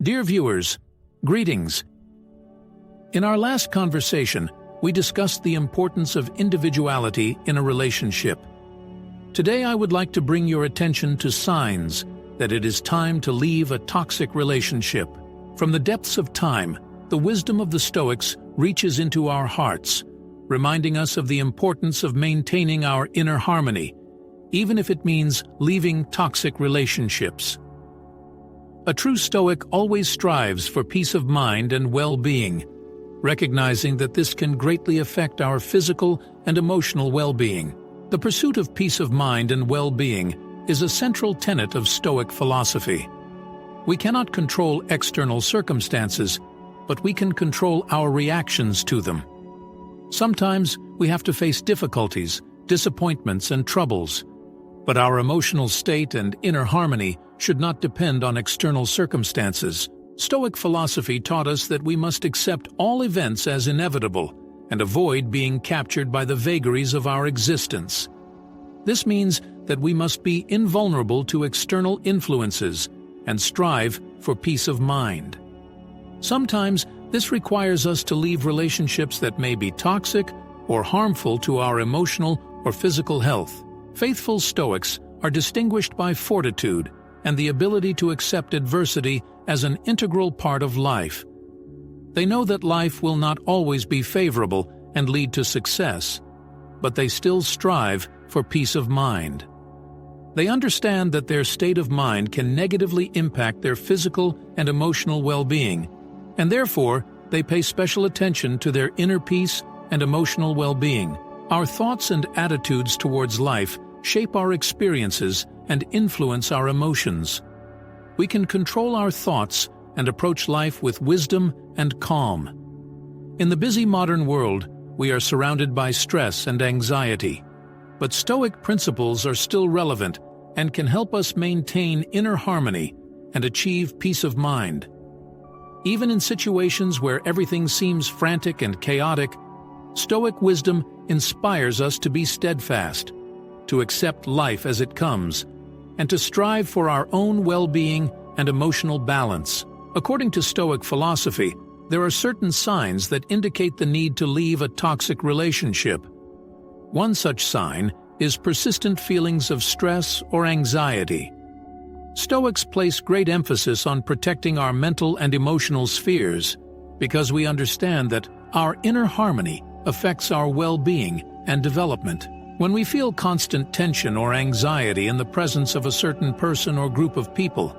Dear viewers, greetings. In our last conversation, we discussed the importance of individuality in a relationship. Today I would like to bring your attention to signs that it is time to leave a toxic relationship. From the depths of time, the wisdom of the Stoics reaches into our hearts, reminding us of the importance of maintaining our inner harmony, even if it means leaving toxic relationships. A true Stoic always strives for peace of mind and well-being, recognizing that this can greatly affect our physical and emotional well-being. The pursuit of peace of mind and well-being is a central tenet of Stoic philosophy. We cannot control external circumstances, but we can control our reactions to them. Sometimes we have to face difficulties, disappointments, and troubles, but our emotional state and inner harmony should not depend on external circumstances. Stoic philosophy taught us that we must accept all events as inevitable and avoid being captured by the vagaries of our existence. This means that we must be invulnerable to external influences and strive for peace of mind. Sometimes this requires us to leave relationships that may be toxic or harmful to our emotional or physical health. Faithful Stoics are distinguished by fortitude and the ability to accept adversity as an integral part of life. They know that life will not always be favorable and lead to success, but they still strive for peace of mind. They understand that their state of mind can negatively impact their physical and emotional well-being, and therefore they pay special attention to their inner peace and emotional well-being. Our thoughts and attitudes towards life shape our experiences and influence our emotions. We can control our thoughts and approach life with wisdom and calm. In the busy modern world, we are surrounded by stress and anxiety, but Stoic principles are still relevant and can help us maintain inner harmony and achieve peace of mind. Even in situations where everything seems frantic and chaotic, Stoic wisdom inspires us to be steadfast, to accept life as it comes, and to strive for our own well-being and emotional balance. According to Stoic philosophy, there are certain signs that indicate the need to leave a toxic relationship. One such sign is persistent feelings of stress or anxiety. Stoics place great emphasis on protecting our mental and emotional spheres because we understand that our inner harmony affects our well-being and development. When we feel constant tension or anxiety in the presence of a certain person or group of people,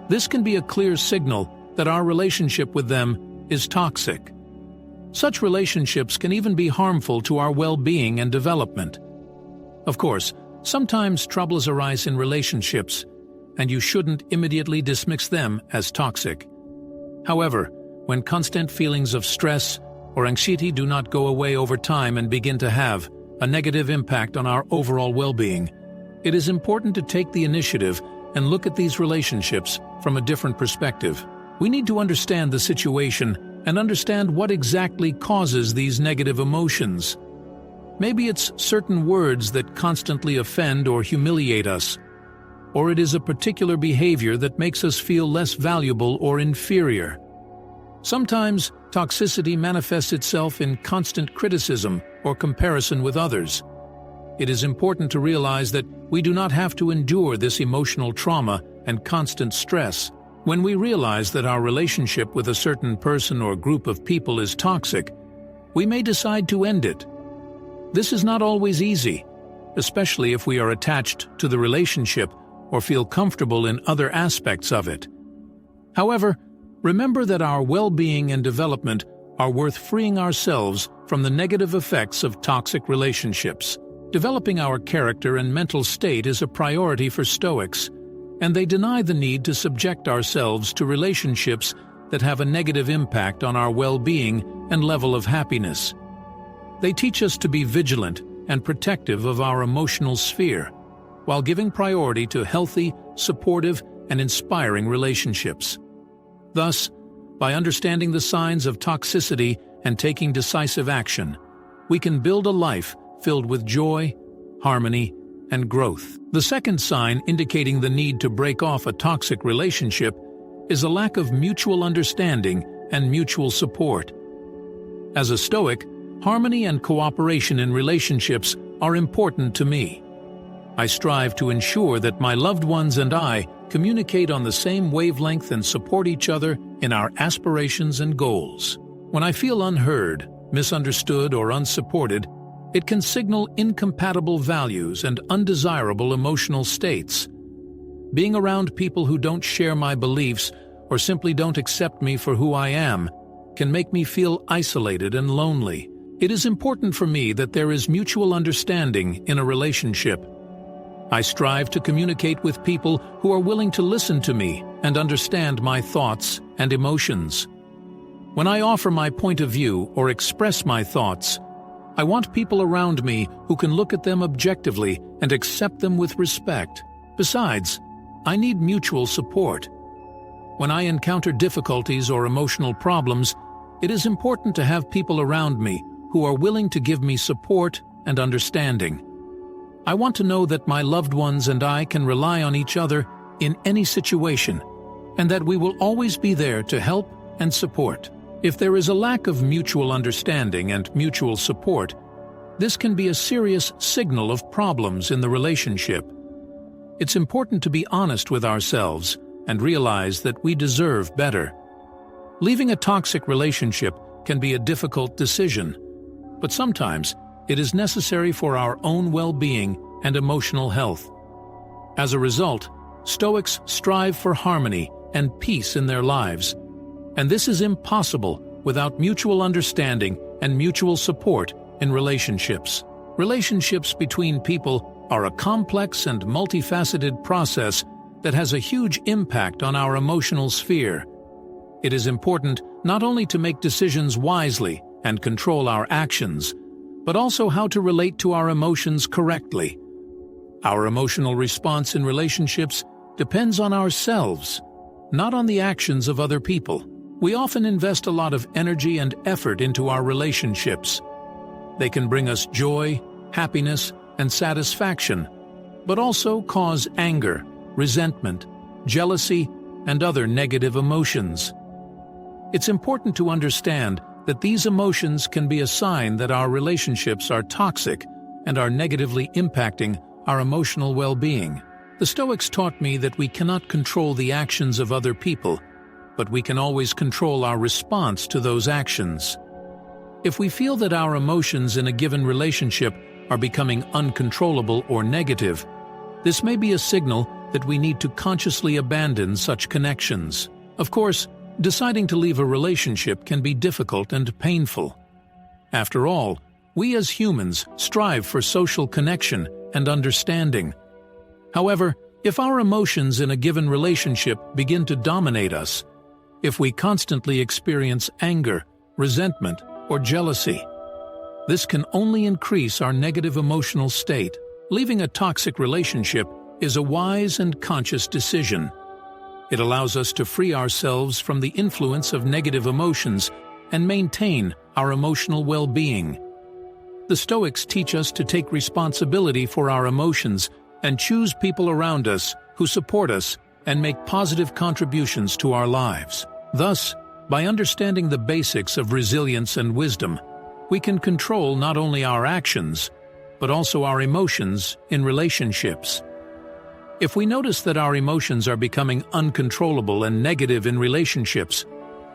this can be a clear signal that our relationship with them is toxic. Such relationships can even be harmful to our well-being and development. Of course, sometimes troubles arise in relationships, and you shouldn't immediately dismiss them as toxic. However, when constant feelings of stress or anxiety do not go away over time and begin to have a negative impact on our overall well-being, it is important to take the initiative and look at these relationships from a different perspective. We need to understand the situation and understand what exactly causes these negative emotions. Maybe it's certain words that constantly offend or humiliate us, or it is a particular behavior that makes us feel less valuable or inferior. Sometimes toxicity manifests itself in constant criticism or comparison with others. It is important to realize that we do not have to endure this emotional trauma and constant stress. When we realize that our relationship with a certain person or group of people is toxic, we may decide to end it. This is not always easy, especially if we are attached to the relationship or feel comfortable in other aspects of it. However, remember that our well-being and development are worth freeing ourselves from the negative effects of toxic relationships. Developing our character and mental state is a priority for Stoics, and they deny the need to subject ourselves to relationships that have a negative impact on our well-being and level of happiness. They teach us to be vigilant and protective of our emotional sphere, while giving priority to healthy, supportive, and inspiring relationships. Thus, by understanding the signs of toxicity and taking decisive action, we can build a life filled with joy, harmony, and growth. The second sign indicating the need to break off a toxic relationship is a lack of mutual understanding and mutual support. As a Stoic, harmony and cooperation in relationships are important to me. I strive to ensure that my loved ones and I communicate on the same wavelength and support each other in our aspirations and goals. When I feel unheard, misunderstood, or unsupported, it can signal incompatible values and undesirable emotional states. Being around people who don't share my beliefs or simply don't accept me for who I am can make me feel isolated and lonely. It is important for me that there is mutual understanding in a relationship. I strive to communicate with people who are willing to listen to me and understand my thoughts and emotions. When I offer my point of view or express my thoughts, I want people around me who can look at them objectively and accept them with respect. Besides, I need mutual support. When I encounter difficulties or emotional problems, it is important to have people around me who are willing to give me support and understanding. I want to know that my loved ones and I can rely on each other in any situation, and that we will always be there to help and support. If there is a lack of mutual understanding and mutual support, this can be a serious signal of problems in the relationship. It's important to be honest with ourselves and realize that we deserve better. Leaving a toxic relationship can be a difficult decision, but sometimes it is necessary for our own well-being and emotional health. As a result, Stoics strive for harmony and peace in their lives, and this is impossible without mutual understanding and mutual support in relationships. Relationships between people are a complex and multifaceted process that has a huge impact on our emotional sphere. It is important not only to make decisions wisely and control our actions, but also how to relate to our emotions correctly. Our emotional response in relationships depends on ourselves, not on the actions of other people. We often invest a lot of energy and effort into our relationships. They can bring us joy, happiness, and satisfaction, but also cause anger, resentment, jealousy, and other negative emotions. It's important to understand that these emotions can be a sign that our relationships are toxic and are negatively impacting our emotional well-being. The Stoics taught me that we cannot control the actions of other people, but we can always control our response to those actions. If we feel that our emotions in a given relationship are becoming uncontrollable or negative, this may be a signal that we need to consciously abandon such connections. Of course, deciding to leave a relationship can be difficult and painful. After all, we as humans strive for social connection and understanding. However, if our emotions in a given relationship begin to dominate us, if we constantly experience anger, resentment, or jealousy, this can only increase our negative emotional state. Leaving a toxic relationship is a wise and conscious decision. It allows us to free ourselves from the influence of negative emotions and maintain our emotional well-being. The Stoics teach us to take responsibility for our emotions and choose people around us who support us and make positive contributions to our lives. Thus, by understanding the basics of resilience and wisdom, we can control not only our actions, but also our emotions in relationships. If we notice that our emotions are becoming uncontrollable and negative in relationships,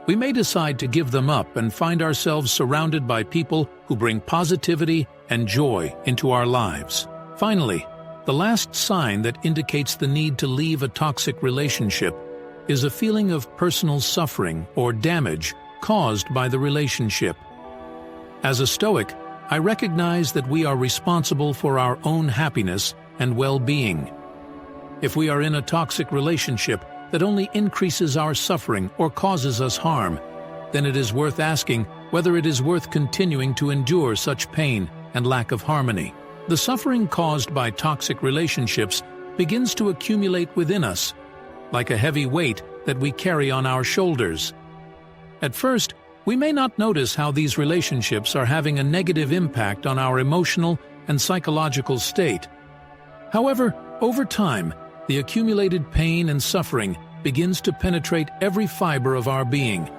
we may decide to give them up and find ourselves surrounded by people who bring positivity and joy into our lives. Finally, the last sign that indicates the need to leave a toxic relationship is a feeling of personal suffering or damage caused by the relationship. As a Stoic, I recognize that we are responsible for our own happiness and well-being. If we are in a toxic relationship that only increases our suffering or causes us harm, then it is worth asking whether it is worth continuing to endure such pain and lack of harmony. The suffering caused by toxic relationships begins to accumulate within us, like a heavy weight that we carry on our shoulders. At first, we may not notice how these relationships are having a negative impact on our emotional and psychological state. However, over time, the accumulated pain and suffering begins to penetrate every fiber of our being,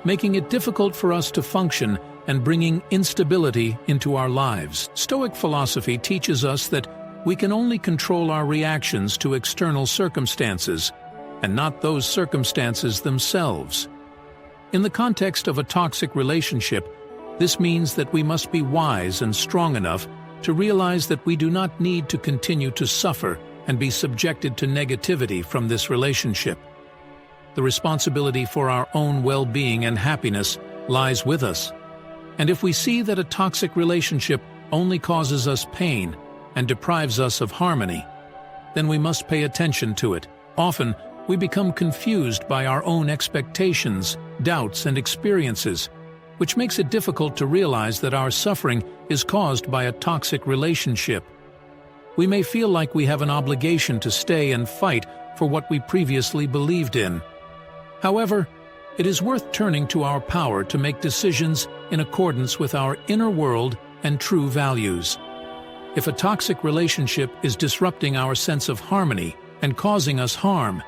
making it difficult for us to function and bringing instability into our lives. Stoic philosophy teaches us that we can only control our reactions to external circumstances, and not those circumstances themselves. In the context of a toxic relationship, this means that we must be wise and strong enough to realize that we do not need to continue to suffer and be subjected to negativity from this relationship. The responsibility for our own well-being and happiness lies with us. And if we see that a toxic relationship only causes us pain and deprives us of harmony, then we must pay attention to it. Often, we become confused by our own expectations, doubts, and experiences, which makes it difficult to realize that our suffering is caused by a toxic relationship. We may feel like we have an obligation to stay and fight for what we previously believed in. However, it is worth turning to our power to make decisions in accordance with our inner world and true values. If a toxic relationship is disrupting our sense of harmony and causing us harm,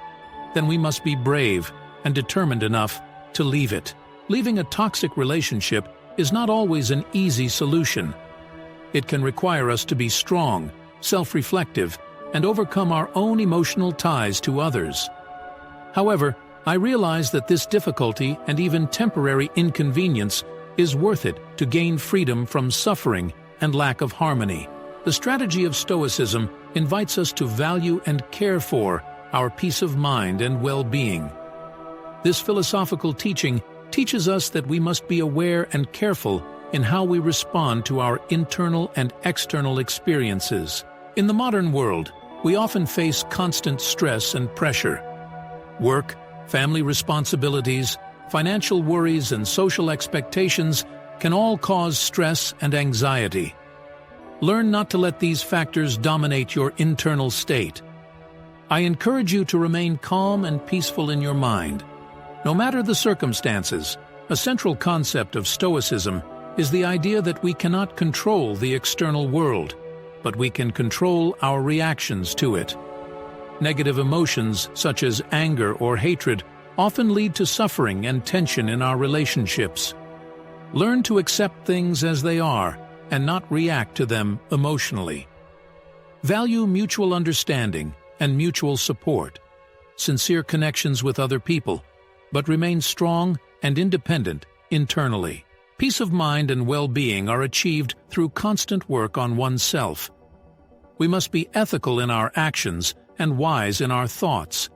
then we must be brave and determined enough to leave it. Leaving a toxic relationship is not always an easy solution. It can require us to be strong, self-reflective, and overcome our own emotional ties to others. However, I realize that this difficulty and even temporary inconvenience is worth it to gain freedom from suffering and lack of harmony. The strategy of Stoicism invites us to value and care for our peace of mind and well-being. This philosophical teaching teaches us that we must be aware and careful in how we respond to our internal and external experiences. In the modern world, we often face constant stress and pressure. Work, family responsibilities, financial worries, and social expectations can all cause stress and anxiety. Learn not to let these factors dominate your internal state. I encourage you to remain calm and peaceful in your mind. No matter the circumstances, a central concept of Stoicism is the idea that we cannot control the external world, but we can control our reactions to it. Negative emotions, such as anger or hatred, often lead to suffering and tension in our relationships. Learn to accept things as they are and not react to them emotionally. Value mutual understanding and mutual support, sincere connections with other people, but remain strong and independent internally. Peace of mind and well-being are achieved through constant work on oneself. We must be ethical in our actions and wise in our thoughts.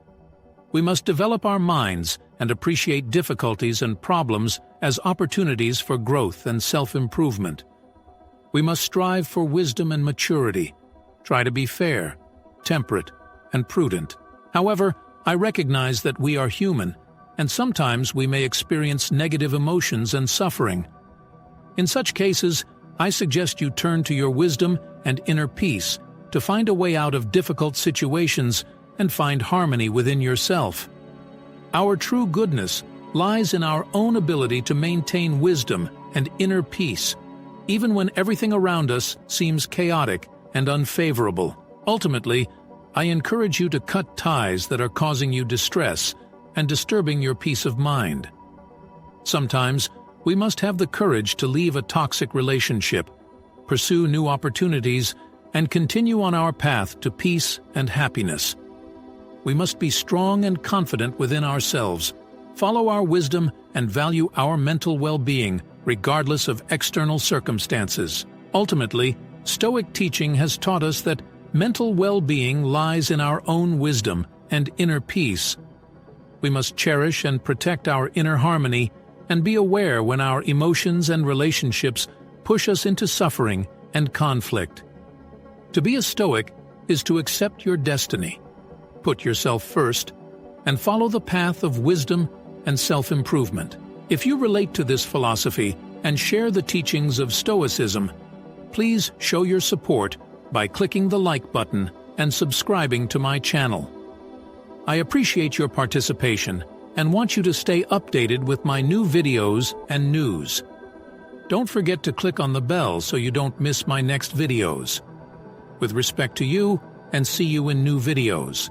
We must develop our minds and appreciate difficulties and problems as opportunities for growth and self-improvement. We must strive for wisdom and maturity, try to be fair, temperate, and prudent. However, I recognize that we are human, and sometimes we may experience negative emotions and suffering. In such cases, I suggest you turn to your wisdom and inner peace to find a way out of difficult situations and find harmony within yourself. Our true goodness lies in our own ability to maintain wisdom and inner peace, even when everything around us seems chaotic and unfavorable. Ultimately, I encourage you to cut ties that are causing you distress and disturbing your peace of mind. Sometimes, we must have the courage to leave a toxic relationship, pursue new opportunities, and continue on our path to peace and happiness. We must be strong and confident within ourselves, follow our wisdom, and value our mental well-being regardless of external circumstances. Ultimately, Stoic teaching has taught us that mental well-being lies in our own wisdom and inner peace. We must cherish and protect our inner harmony and be aware when our emotions and relationships push us into suffering and conflict. To be a Stoic is to accept your destiny, put yourself first, and follow the path of wisdom and self-improvement. If you relate to this philosophy and share the teachings of Stoicism, please show your support by clicking the like button and subscribing to my channel. I appreciate your participation and want you to stay updated with my new videos and news. Don't forget to click on the bell so you don't miss my next videos. With respect to you, and see you in new videos.